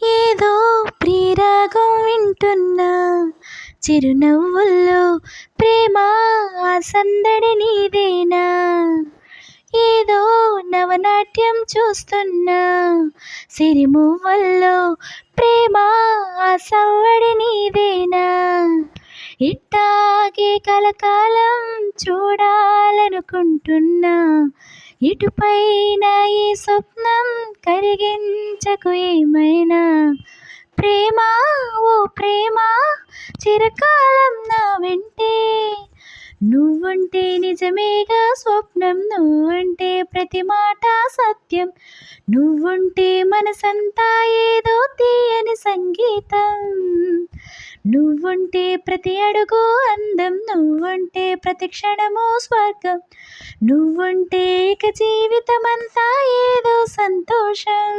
ఏదో ప్రియరాగం వింటున్నా, చిరునవ్వుల్లో ప్రేమ సందడి నీదేనా. ఏదో నవనాట్యం చూస్తున్నా, సిరిమువ్వల్లో ప్రేమ సవ్వడి నీదేనా. ఇట్టాగే కలకాలం చూడాలనుకుంటున్నా, ఇటుపైన ఈ స్వప్నం కరిగించకు ఏమైనా. ప్రేమ ఓ ప్రేమ చిరకాలం నా వెంటే, నువ్వుంటే నిజమేగా స్వప్నం, నువ్వంటే ప్రతి మాట సత్యం, నువ్వుంటే మనసంతా ఏదో తీయని సంగీతం, నువ్వుంటే ప్రతి అడుగు అందం, నువ్వుంటే ప్రతి క్షణము స్వర్గం, నువ్వుంటే ఇక జీవితమంతా ఏదో సంతోషం.